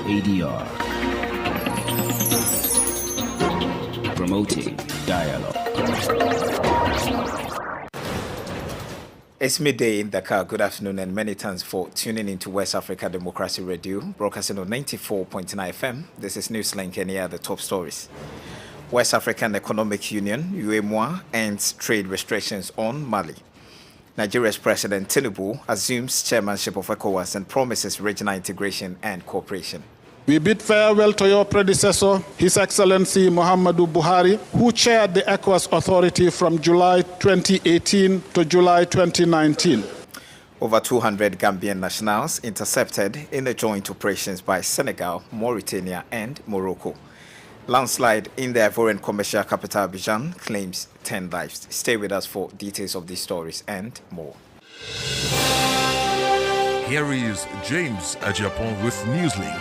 WADR. Promoting dialogue. It's midday in Dakar. Good afternoon and many thanks for tuning into West Africa Democracy Radio, broadcasting on 94.9 FM. This is Newslink and here are the top stories. West African Economic Union, UEMOA, ends trade restrictions on Mali. Nigeria's President Tinubu assumes chairmanship of ECOWAS and promises regional integration and cooperation. We bid farewell to your predecessor, His Excellency Muhammadu Buhari, who chaired the ECOWAS Authority from July 2018 to July 2019. Over 200 Gambian nationals intercepted in the joint operations by Senegal, Mauritania, and Morocco. Landslide in the Ivorian commercial capital Abidjan claims 10 lives. Stay with us for details of these stories and more. Here is James Adjapong with Newslink.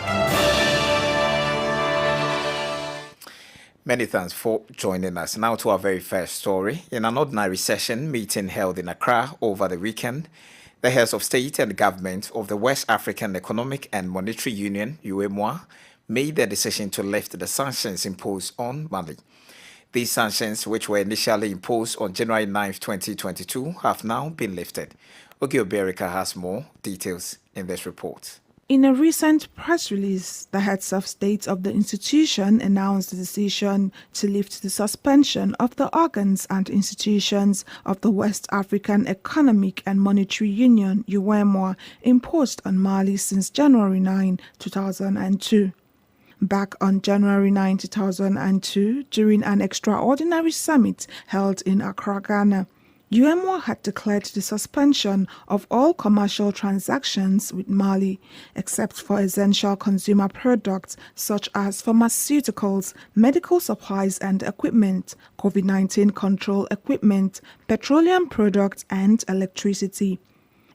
Many thanks for joining us. Now to our very first story. In an ordinary session meeting held in Accra over the weekend, the heads of state and government of the West African Economic and Monetary Union, UEMOA, made the decision to lift the sanctions imposed on Mali. These sanctions, which were initially imposed on January 9, 2022, have now been lifted. Ogi Oberika has more details in this report. In a recent press release, the heads of state of the institution announced the decision to lift the suspension of the organs and institutions of the West African Economic and Monetary Union, UEMOA, imposed on Mali since January 9, 2002. Back on January 9, 2002, during an extraordinary summit held in Accra, Ghana, UEMOA had declared the suspension of all commercial transactions with Mali, except for essential consumer products such as pharmaceuticals, medical supplies and equipment, COVID-19 control equipment, petroleum products, and electricity.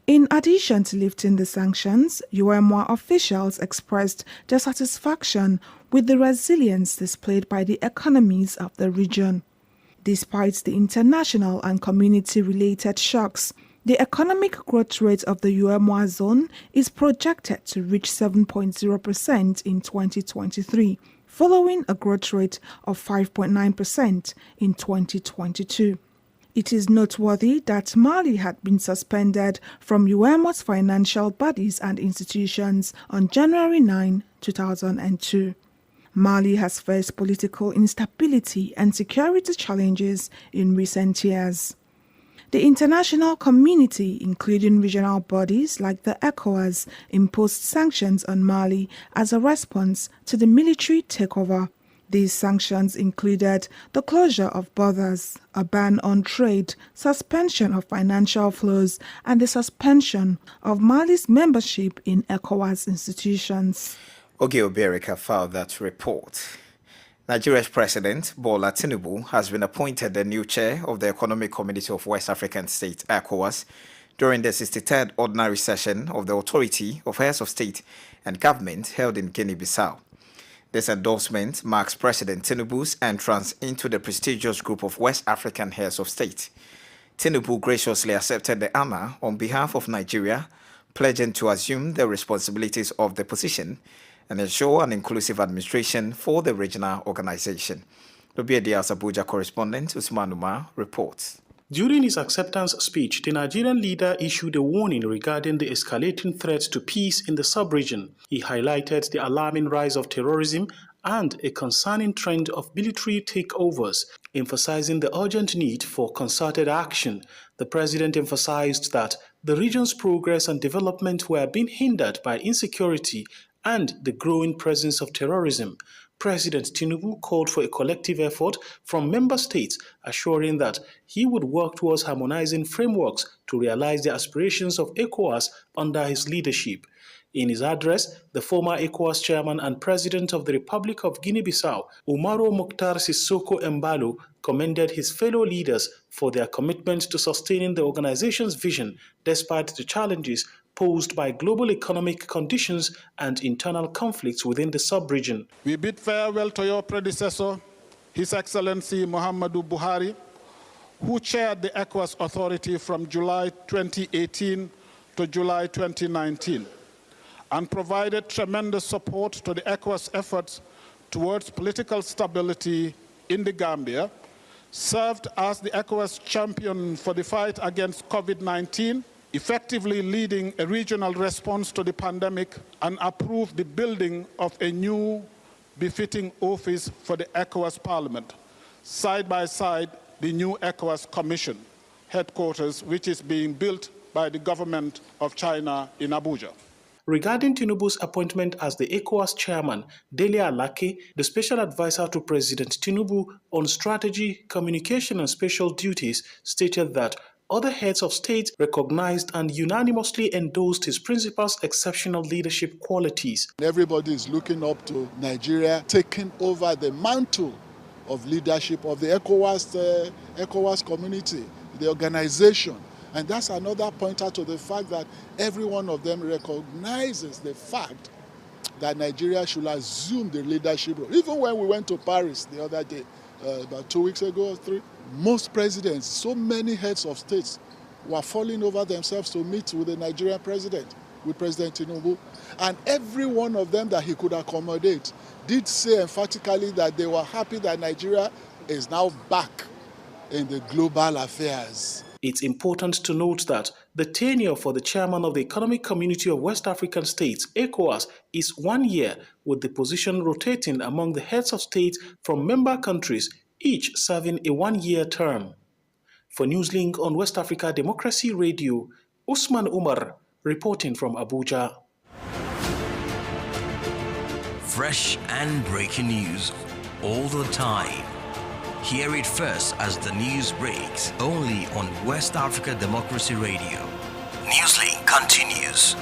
In addition to lifting the sanctions, UEMOA officials expressed their satisfaction with the resilience displayed by the economies of the region. Despite the international and community-related shocks, the economic growth rate of the UEMOA zone is projected to reach 7.0% in 2023, following a growth rate of 5.9% in 2022. It is noteworthy that Mali had been suspended from UEMOA's financial bodies and institutions on January 9, 2002. Mali has faced political instability and security challenges in recent years. The international community, including regional bodies like the ECOWAS, imposed sanctions on Mali as a response to the military takeover. These sanctions included the closure of borders, a ban on trade, suspension of financial flows, and the suspension of Mali's membership in ECOWAS institutions. Ogi Oberika filed that report. Nigeria's President Bola Tinubu has been appointed the new chair of the Economic Community of West African States, ECOWAS, during the 63rd ordinary session of the Authority of Heads of State and Government held in Guinea-Bissau. This endorsement marks President Tinubu's entrance into the prestigious group of West African heads of state. Tinubu graciously accepted the honor on behalf of Nigeria, pledging to assume the responsibilities of the position and ensure an inclusive administration for the regional organization. WADR's Abuja correspondent Usman Umar reports. During his acceptance speech, the Nigerian leader issued a warning regarding the escalating threat to peace in the sub-region. He highlighted the alarming rise of terrorism and a concerning trend of military takeovers, emphasizing the urgent need for concerted action. The president emphasized that the region's progress and development were being hindered by insecurity and the growing presence of terrorism. President Tinubu called for a collective effort from member states, assuring that he would work towards harmonizing frameworks to realize the aspirations of ECOWAS under his leadership. In his address, the former ECOWAS chairman and president of the Republic of Guinea-Bissau, Umaro Mokhtar Sissoko Embalo, commended his fellow leaders for their commitment to sustaining the organization's vision despite the challenges posed by global economic conditions and internal conflicts within the sub-region. We bid farewell to your predecessor, His Excellency Muhammadu Buhari, who chaired the ECOWAS Authority from July 2018 to July 2019. and provided tremendous support to the ECOWAS efforts towards political stability in the Gambia, served as the ECOWAS champion for the fight against COVID-19, effectively leading a regional response to the pandemic, and approved the building of a new befitting office for the ECOWAS Parliament, side by side the new ECOWAS Commission headquarters, which is being built by the government of China in Abuja. Regarding Tinubu's appointment as the ECOWAS chairman, Dele Alake, the special advisor to President Tinubu on strategy, communication and special duties, stated that other heads of state recognized and unanimously endorsed his principal's exceptional leadership qualities. Everybody is looking up to Nigeria taking over the mantle of leadership of the ECOWAS community, the organization. And that's another pointer to the fact that every one of them recognizes the fact that Nigeria should assume the leadership role. Even when we went to Paris the other day, about 2 weeks ago or 3, most presidents, so many heads of states were falling over themselves to meet with the Nigerian president, with President Tinubu. And every one of them that he could accommodate did say emphatically that they were happy that Nigeria is now back in the global affairs. It's important to note that the tenure for the chairman of the Economic Community of West African States, ECOWAS, is 1 year, with the position rotating among the heads of state from member countries, each serving a 1-year term. For Newslink on West Africa Democracy Radio, Usman Umar reporting from Abuja. Fresh and breaking news all the time. Hear it first as the news breaks, only on West Africa Democracy Radio. Newslink continues.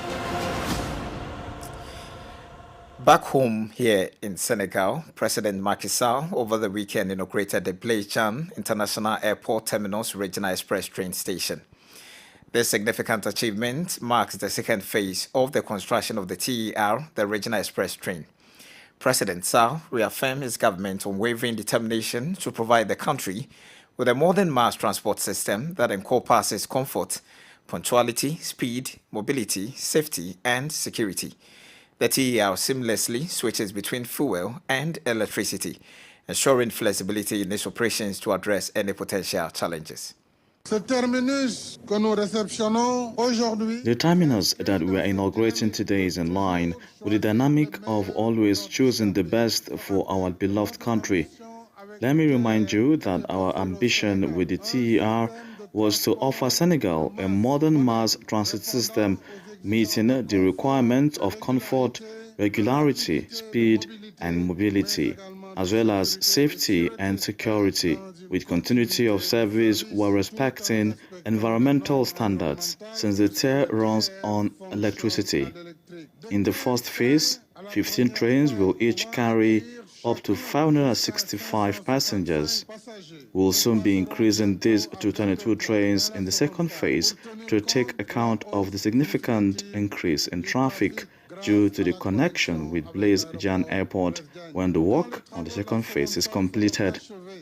Back home here in Senegal, President Macky Sall over the weekend inaugurated the Blaise Diagne International Airport Terminus Regional Express train station. This significant achievement marks the second phase of the construction of the TER, the Regional Express train. President Sall reaffirmed his government's unwavering determination to provide the country with a modern mass transport system that encompasses comfort, punctuality, speed, mobility, safety, and security. The TER seamlessly switches between fuel and electricity, ensuring flexibility in its operations to address any potential challenges. The terminus that we are inaugurating today is in line with the dynamic of always choosing the best for our beloved country. Let me remind you that our ambition with the TER was to offer Senegal a modern mass transit system meeting the requirements of comfort, regularity, speed, and mobility, as well as safety and security, with continuity of service while respecting environmental standards, since the TER runs on electricity. In the first phase, 15 trains will each carry up to 565 passengers. We will soon be increasing this to 22 trains in the second phase to take account of the significant increase in traffic due to the connection with Blaise Diagne Airport when the work on the second phase is completed.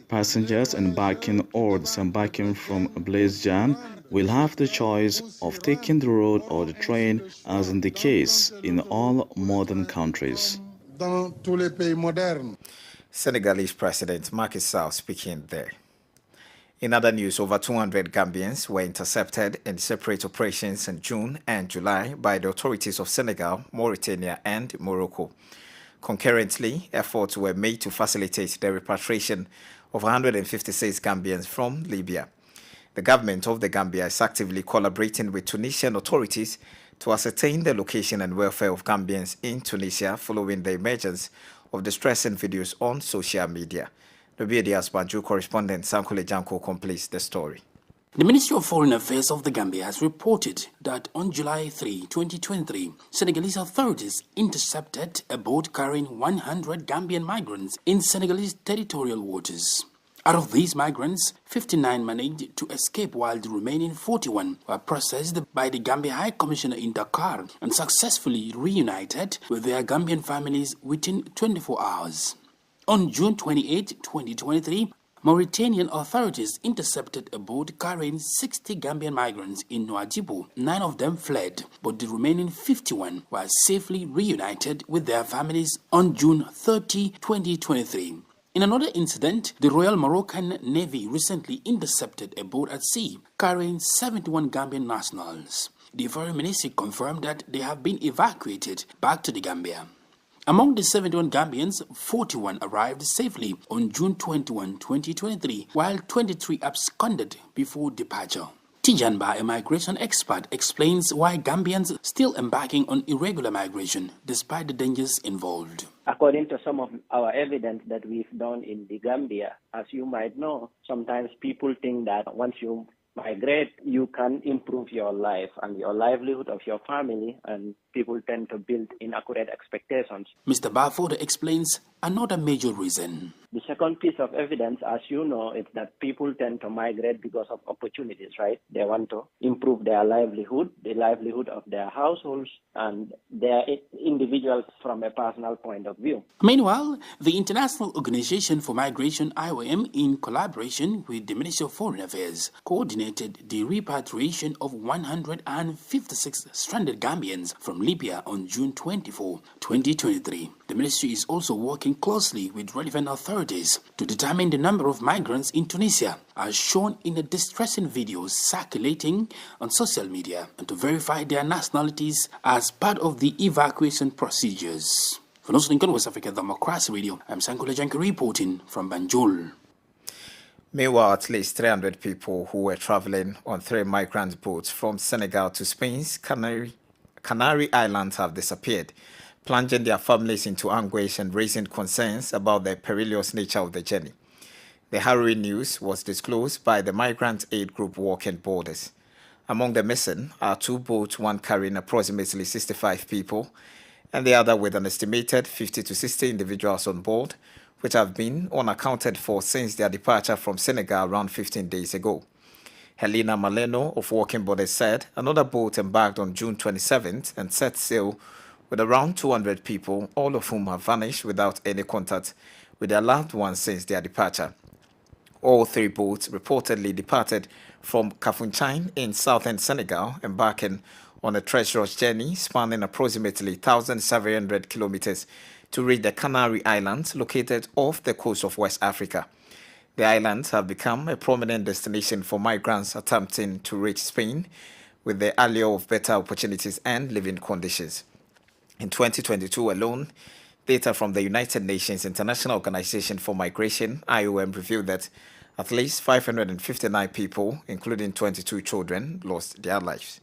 Passengers embarking or disembarking from Blaise Diagne will have the choice of taking the road or the train, as in the case in all modern countries. Senegalese President Macky Sall speaking there. In other news, over 200 Gambians were intercepted in separate operations in June and July by the authorities of Senegal, Mauritania, and Morocco. Concurrently, efforts were made to facilitate the repatriation of 156 Gambians from Libya. The government of the Gambia is actively collaborating with Tunisian authorities to ascertain the location and welfare of Gambians in Tunisia following the emergence of distressing videos on social media. WADR's Banjul correspondent Sankule Janko completes the story. The Ministry of Foreign Affairs of the Gambia has reported that on July 3, 2023, Senegalese authorities intercepted a boat carrying 100 Gambian migrants in Senegalese territorial waters. Out of these migrants, 59 managed to escape, while the remaining 41 were processed by the Gambia High Commissioner in Dakar and successfully reunited with their Gambian families within 24 hours. On June 28, 2023, Mauritanian authorities intercepted a boat carrying 60 Gambian migrants in Adjapong. 9 of them fled, but the remaining 51 were safely reunited with their families on June 30, 2023. In another incident, the Royal Moroccan Navy recently intercepted a boat at sea carrying 71 Gambian nationals. The Foreign Ministry confirmed that they have been evacuated back to the Gambia. Among the 71 Gambians, 41 arrived safely on June 21, 2023, while 23 absconded before departure. Tijanba, a migration expert, explains why Gambians still embarking on irregular migration despite the dangers involved. According to some of our evidence that we've done in the Gambia, as you might know, sometimes people think that once you migrate, you can improve your life and your livelihood of your family, and people tend to build inaccurate expectations. Mr. Barford explains another major reason. The second piece of evidence, as you know, is that people tend to migrate because of opportunities, right? They want to improve their livelihood, the livelihood of their households, and their individuals from a personal point of view. Meanwhile, the International Organization for Migration, IOM, in collaboration with the Ministry of Foreign Affairs, coordinated the repatriation of 156 stranded Gambians from Libya on June 24, 2023. The ministry is also working closely with relevant authorities to determine the number of migrants in Tunisia, as shown in the distressing videos circulating on social media, and to verify their nationalities as part of the evacuation procedures. For Newslink on West Africa Democracy Radio, I'm Sankula Janki reporting from Banjul. Meanwhile, at least 300 people who were traveling on 3 migrant boats from Senegal to Spain's Canary Islands have disappeared, plunging their families into anguish and raising concerns about the perilous nature of the journey. The harrowing news was disclosed by the migrant aid group Walking Borders. Among the missing are 2 boats, one carrying approximately 65 people, and the other with an estimated 50 to 60 individuals on board, which have been unaccounted for since their departure from Senegal around 15 days ago. Helena Maleno of Walking Borders said another boat embarked on June 27th and set sail with around 200 people, all of whom have vanished without any contact with their loved ones since their departure. All 3 boats reportedly departed from Kafountine in southern Senegal, embarking on a treacherous journey spanning approximately 1,700 kilometers to reach the Canary Islands, located off the coast of West Africa. The islands have become a prominent destination for migrants attempting to reach Spain with the allure of better opportunities and living conditions. In 2022 alone, data from the United Nations International Organization for Migration, IOM, revealed that at least 559 people, including 22 children, lost their lives.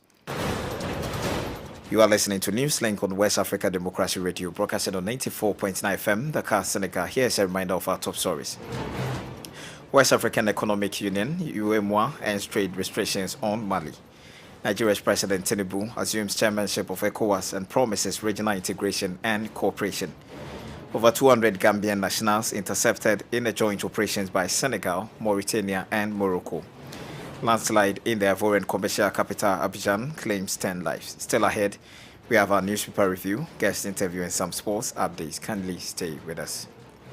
You are listening to Newslink on West Africa Democracy Radio, broadcasting on 94.9 FM, Dakar, Senegal. Here's a reminder of our top stories. West African Economic Union, UEMOA, ends trade restrictions on Mali. Nigeria's President Tinubu assumes chairmanship of ECOWAS and promises regional integration and cooperation. Over 200 Gambian nationals intercepted in the joint operations by Senegal, Mauritania, and Morocco. Landslide in the Ivorian commercial capital Abidjan claims 10 lives. Still ahead, we have our newspaper review, guest interview, and some sports updates. Kindly stay with us.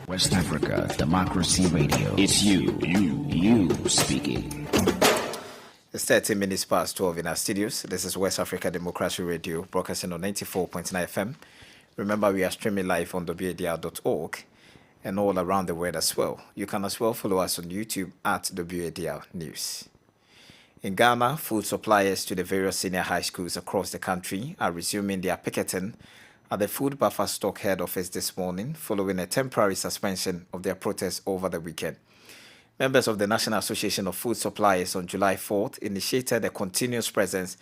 West Africa Democracy Radio. It's you speaking. It's 30 minutes past 12 in our studios. This is West Africa Democracy Radio, broadcasting on 94.9 FM. Remember, we are streaming live on WADR.org and all around the world as well. You can as well follow us on YouTube at WADR News. In Ghana, food suppliers to the various senior high schools across the country are resuming their picketing at the Food Buffer Stock Head Office this morning, following a temporary suspension of their protests over the weekend. Members of the National Association of Food Suppliers on July 4th initiated a continuous presence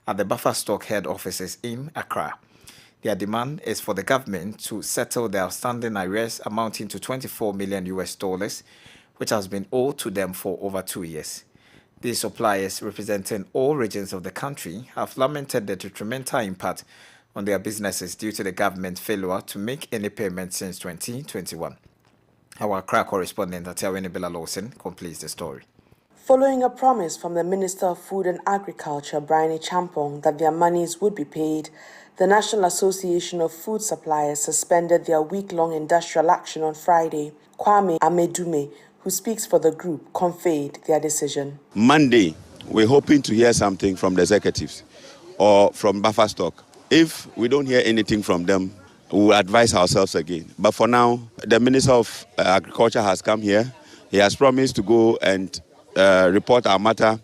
at the Buffer Stock Head Offices in Accra. Their demand is for the government to settle the outstanding arrears amounting to $24 million, which has been owed to them for over 2 years. These suppliers, representing all regions of the country, have lamented the detrimental impact on their businesses due to the government's failure to make any payments since 2021. Our Accra correspondent, Atiawene Bella Lawson, completes the story. Following a promise from the Minister of Food and Agriculture, Brian Adjapong, that their monies would be paid, the National Association of Food Suppliers suspended their week-long industrial action on Friday. Kwame Amedume, who speaks for the group, conveyed their decision. Monday, we're hoping to hear something from the executives or from buffer stock. If we don't hear anything from them, we will advise ourselves again. But for now, the Minister of Agriculture has come here. He has promised to go and report our matter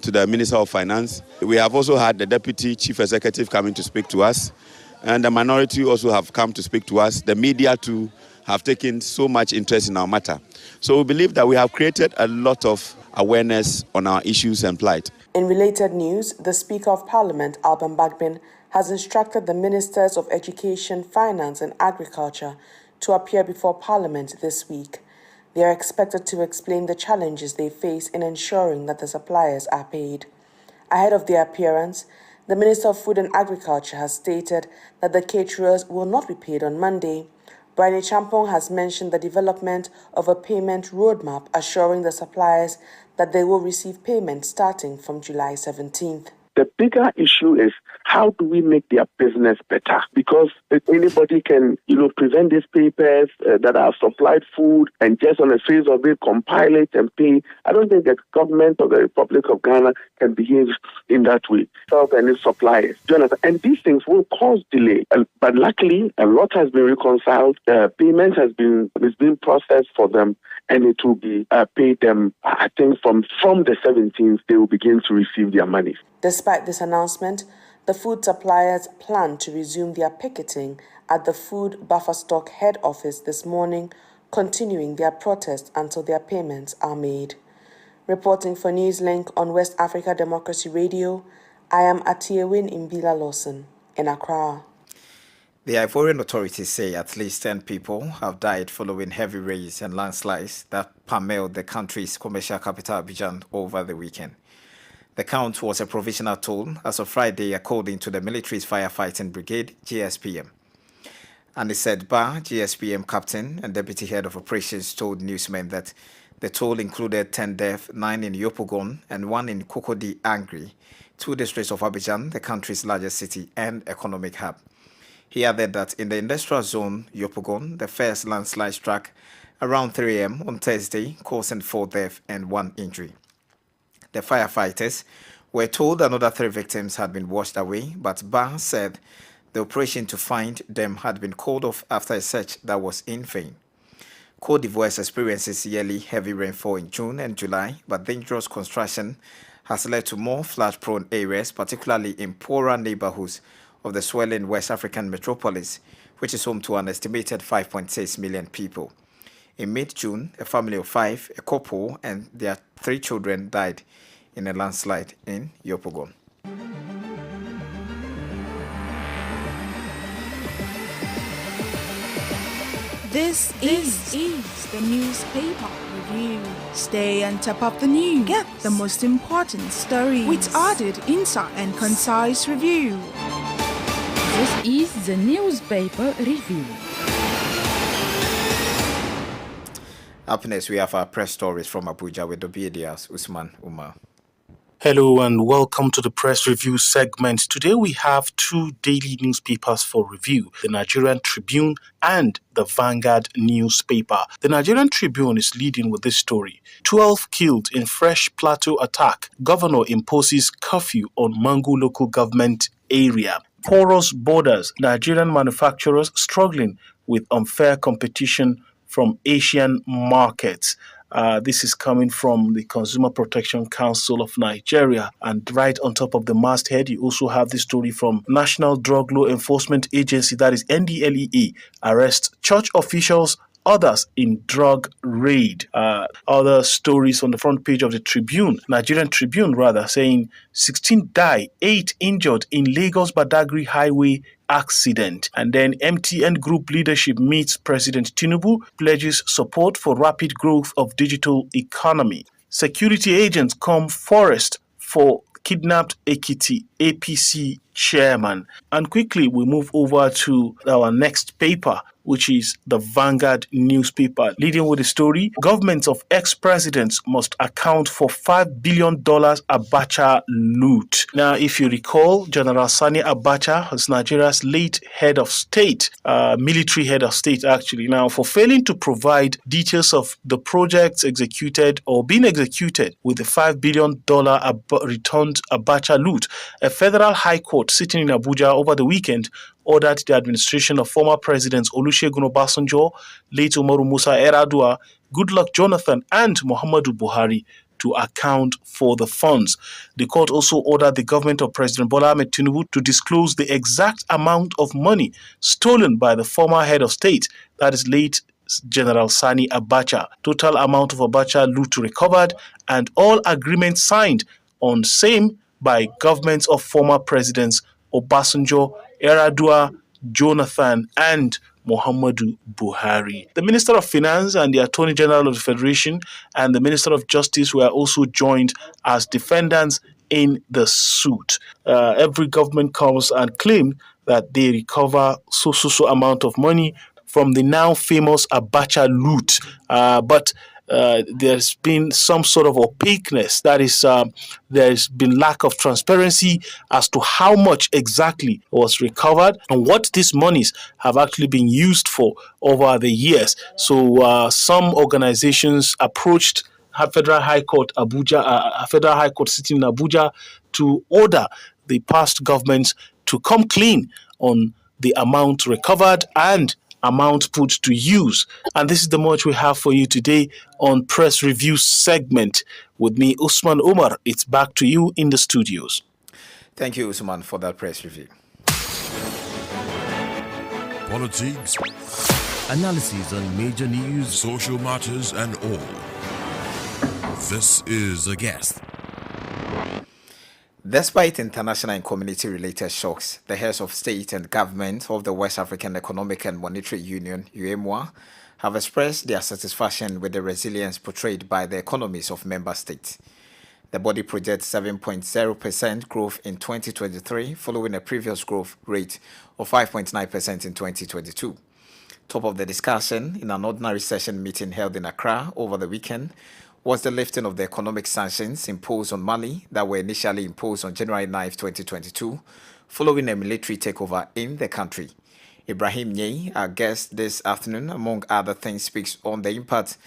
to the Minister of Finance. We have also had the Deputy Chief Executive coming to speak to us, and the minority also have come to speak to us. The media too have taken so much interest in our matter. So we believe that we have created a lot of awareness on our issues and plight. In related news, the Speaker of Parliament, Alban Bagbin, has instructed the Ministers of Education, Finance and Agriculture to appear before Parliament this week. They are expected to explain the challenges they face in ensuring that the suppliers are paid. Ahead of their appearance, the Minister of Food and Agriculture has stated that the caterers will not be paid on Monday. Adjapong has mentioned the development of a payment roadmap assuring the suppliers that they will receive payment starting from July 17th. The bigger issue is how do we make their business better? Because if anybody can, present these papers that have supplied food and just on the face of it, compile it and pay. I don't think the government of the Republic of Ghana can behave in that way. Self and its suppliers. And these things will cause delay. But luckily, a lot has been reconciled. Payment is being processed for them, and it will be paid them. I think from the 17th, they will begin to receive their money. Despite this announcement, the food suppliers plan to resume their picketing at the Food Buffer Stock head office this morning, continuing their protest until their payments are made. Reporting for Newslink on West Africa Democracy Radio, I am Atiewin Imbila Lawson in Accra. The Ivorian authorities say at least 10 people have died following heavy rains and landslides that pummeled the country's commercial capital Abidjan over the weekend. The count was a provisional toll as of Friday, according to the military's firefighting brigade, GSPM. Anised Ba, GSPM captain and deputy head of operations, told newsmen that the toll included 10 deaths, 9 in Yopougon and 1 in Cocody Angry, 2 districts of Abidjan, the country's largest city and economic hub. He added that in the industrial zone, Yopougon, the first landslide struck around 3 a.m. on Thursday, causing 4 deaths and 1 injury. The firefighters were told another 3 victims had been washed away, but Ba said the operation to find them had been called off after a search that was in vain. Côte d'Ivoire experiences yearly heavy rainfall in June and July, but dangerous construction has led to more flood-prone areas, particularly in poorer neighborhoods of the swelling West African metropolis, which is home to an estimated 5.6 million people. In mid-June, a family of 5, a couple, and their 3 children died in a landslide in Yopougon. This is the newspaper review. Stay on top of the news. Get the most important stories with added insight and concise review. This is the newspaper review. Up next, we have our press stories from Abuja with the WADR's Usman Umar. Hello and welcome to the press review segment. Today we have 2 daily newspapers for review, the Nigerian Tribune and the Vanguard newspaper. The Nigerian Tribune is leading with this story. 12 killed in fresh Plateau attack. Governor imposes curfew on Mangu local government area. Porous borders. Nigerian manufacturers struggling with unfair competition from Asian markets. This is coming from the Consumer Protection Council of Nigeria. And right on top of the masthead, you also have this story from National Drug Law Enforcement Agency, that is NDLEA, arrests church officials, others in drug raid. Other stories on the front page of the Tribune, Nigerian Tribune rather, saying 16 die, 8 injured in Lagos Badagry Highway accident. And then MTN Group leadership meets President Tinubu, pledges support for rapid growth of digital economy. Security agents come forest for kidnapped Ekiti APC chairman. And quickly, we move over to our next paper, which is the Vanguard newspaper. Leading with the story, governments of ex-presidents must account for $5 billion Abacha loot. Now, if you recall, General Sani Abacha was Nigeria's late head of state, military head of state, actually. Now, for failing to provide details of the projects executed or being executed with the $5 billion returned Abacha loot, a federal high court sitting in Abuja over the weekend ordered the administration of former presidents Olusegun Obasanjo, late Umaru Musa Yar'Adua, Goodluck Jonathan, and Muhammadu Buhari to account for the funds. The court also ordered the government of President Bola Ahmed Tinubu to disclose the exact amount of money stolen by the former head of state, that is late General Sani Abacha, total amount of Abacha loot recovered, and all agreements signed on same by governments of former presidents Obasanjo, Yar'Adua, Jonathan, and Muhammadu Buhari. The Minister of Finance and the Attorney General of the Federation and the Minister of Justice were also joined as defendants in the suit. Every government comes and claims that they recover so amount of money from the now famous Abacha loot, but there's been some sort of opaqueness. That is, there's been lack of transparency as to how much exactly was recovered and what these monies have actually been used for over the years. So some organizations approached Federal High Court Abuja, Federal High Court sitting in Abuja, to order the past governments to come clean on the amount recovered and amount put to use. And this is the much we have for you today on Press Review segment. With me, Usman Omar. It's back to you in the studios. Thank you, Usman, for that press review. Politics, Analysis on major news, social matters, and all. This is A Guest. Despite international and community-related shocks, the heads of state and government of the West African Economic and Monetary Union, UEMOA, have expressed their satisfaction with the resilience portrayed by the economies of member states. The body projects 7.0% growth in 2023, following a previous growth rate of 5.9% in 2022. Top of the discussion in an ordinary session meeting held in Accra over the weekend was the lifting of the economic sanctions imposed on Mali that were initially imposed on January 9, 2022, following a military takeover in the country. Ibrahim Nye, our guest this afternoon, among other things, speaks on the impact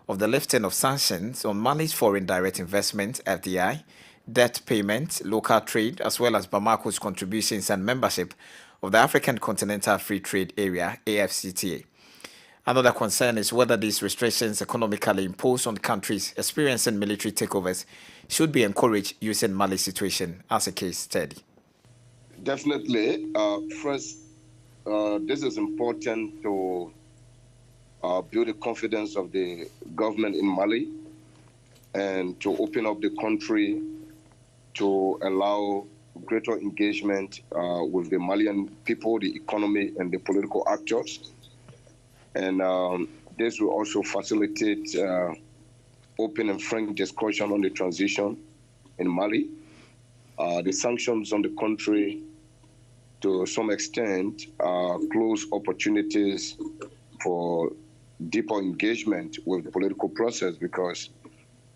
of the lifting of sanctions on Mali's foreign direct investment, FDI, debt payment, local trade, as well as Bamako's contributions and membership of the African Continental Free Trade Area, AFCTA. Another concern is whether these restrictions economically imposed on countries experiencing military takeovers should be encouraged using Mali's situation as a case study. Definitely. First, this is important to build the confidence of the government in Mali and to open up the country to allow greater engagement with the Malian people, the economy, and the political actors. And this will also facilitate open and frank discussion on the transition in Mali. The sanctions on the country, to some extent, close opportunities for deeper engagement with the political process, because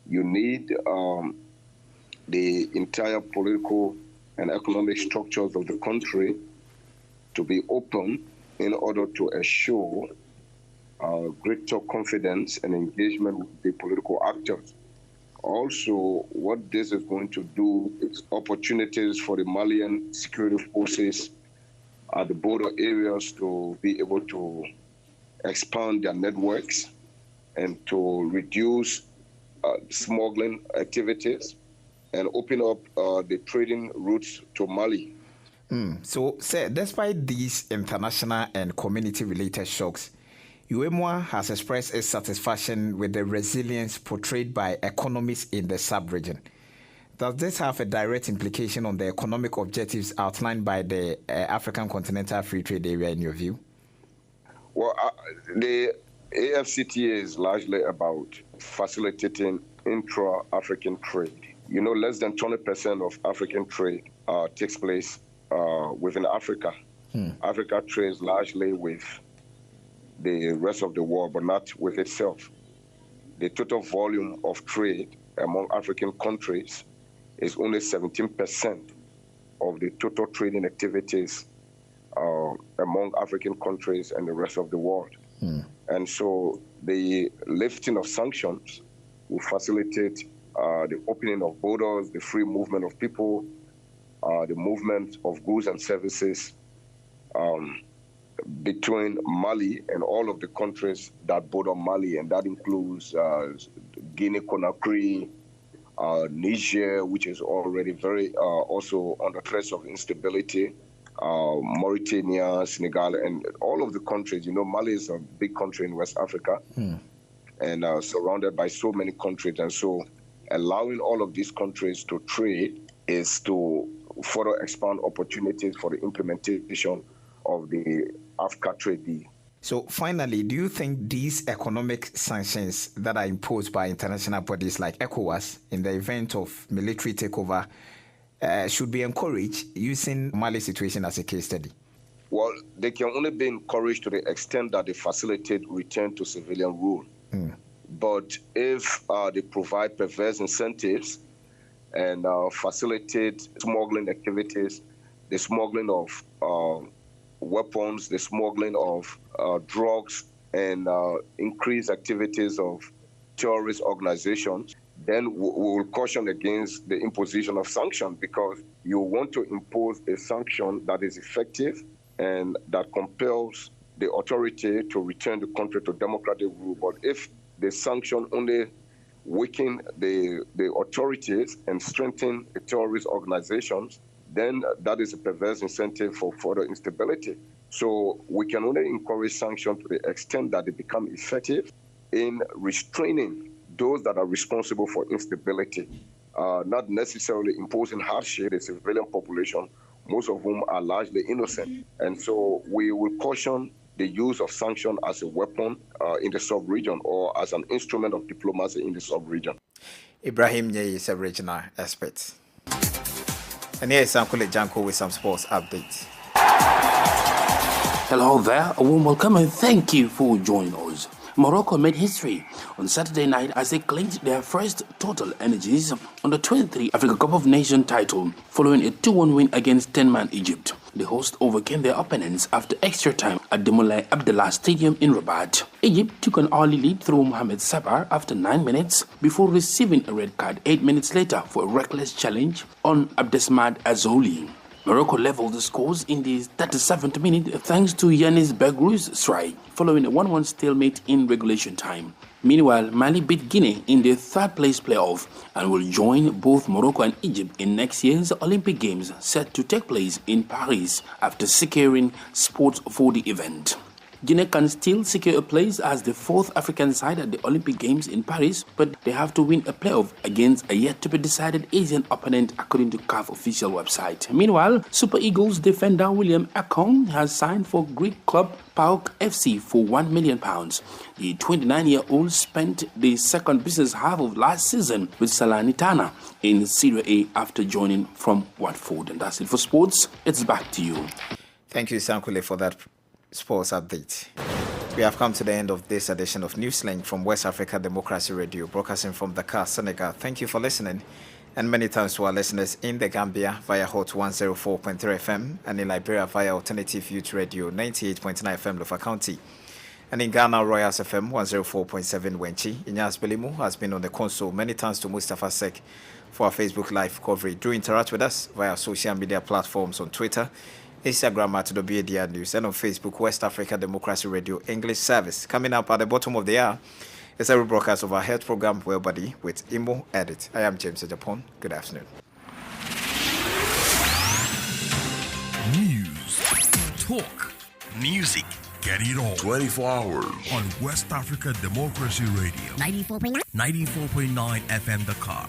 you need the entire political and economic structures of the country to be open in order to assure greater confidence and engagement with the political actors. Also, what this is going to do is opportunities for the Malian security forces at the border areas to be able to expand their networks and to reduce smuggling activities and open up the trading routes to Mali. So, sir, despite these international and community-related shocks, UEMOA has expressed its satisfaction with the resilience portrayed by economies in the sub-region. Does this have a direct implication on the economic objectives outlined by the African Continental Free Trade Area, in your view? Well, the AFCTA is largely about facilitating intra-African trade. You know, less than 20% of African trade takes place within Africa. Africa trades largely with the rest of the world, but not with itself. The total volume of trade among African countries is only 17% of the total trading activities among African countries and the rest of the world. And so the lifting of sanctions will facilitate the opening of borders, the free movement of people, the movement of goods and services between Mali and all of the countries that border Mali, and that includes Guinea-Conakry, Niger, which is already very also under threat of instability, Mauritania, Senegal, and all of the countries. You know, Mali is a big country in West Africa and surrounded by so many countries. And so allowing all of these countries to trade is to further expand opportunities for the implementation of the Africa Trade Deal. So finally, do you think these economic sanctions that are imposed by international bodies like ECOWAS in the event of military takeover should be encouraged, using Mali's situation as a case study? Well, they can only be encouraged to the extent that they facilitate return to civilian rule. But if they provide perverse incentives and facilitate smuggling activities, the smuggling of weapons, the smuggling of drugs, and increased activities of terrorist organizations, then we will caution against the imposition of sanctions, because you want to impose a sanction that is effective and that compels the authority to return the country to democratic rule. But if the sanction only weaken the authorities and strengthen the terrorist organizations, then that is a perverse incentive for further instability. So we can only encourage sanctions to the extent that they become effective in restraining those that are responsible for instability, not necessarily imposing hardship to the civilian population, most of whom are largely innocent. And so we will caution the use of sanctions as a weapon in the sub-region or as an instrument of diplomacy in the sub-region. Ibrahim Nye is a regional expert. And here is Sankule Janko with some sports updates. Hello there, a warm welcome and thank you for joining us. Morocco made history on Saturday night as they claimed their first Total Energies on the 23 Africa Cup of Nations title following a 2-1 win against 10-man Egypt. The hosts overcame their opponents after extra time at the Moulay Abdallah Stadium in Rabat. Egypt took an early lead through Mohamed Sabar after 9 minutes before receiving a red card 8 minutes later for a reckless challenge on Abdesmad Azouli. Morocco leveled the scores in the 37th minute thanks to Yanis Begrou's strike, following a 1-1 stalemate in regulation time. Meanwhile, Mali beat Guinea in the third-place playoff and will join both Morocco and Egypt in next year's Olympic Games set to take place in Paris after securing spots for the event. Guinea can still secure a place as the fourth African side at the Olympic Games in Paris, but they have to win a playoff against a yet-to-be-decided Asian opponent, according to CAF official website. Meanwhile, Super Eagles defender William Akong has signed for Greek club PAOK FC for £1 million. The 29-year-old spent the second business half of last season with Salernitana in Serie A after joining from Watford. And that's it for sports. It's back to you. Thank you, Sankule, for that sports update. We have come to the end of this edition of Newslink from West Africa Democracy Radio, broadcasting from Dakar, Senegal. Thank you for listening, and many thanks to our listeners in the Gambia via Hot 104.3 FM and in Liberia via Alternative Youth Radio 98.9 FM Lofa County, and in Ghana Royals FM 104.7 Wenchi. Inyas Belimu has been on the console. Many thanks to Mustafa Sek for our Facebook Live coverage. Do interact with us via social media platforms on Twitter, Instagram at WADR News, and on Facebook, West Africa Democracy Radio English Service. Coming up at the bottom of the hour is a rebroadcast of our health program, Well Body, with Imo Edit. I am James Adjapong. Good afternoon. News, talk, music, get it all 24 hours on West Africa Democracy Radio 94.9 FM Dakar.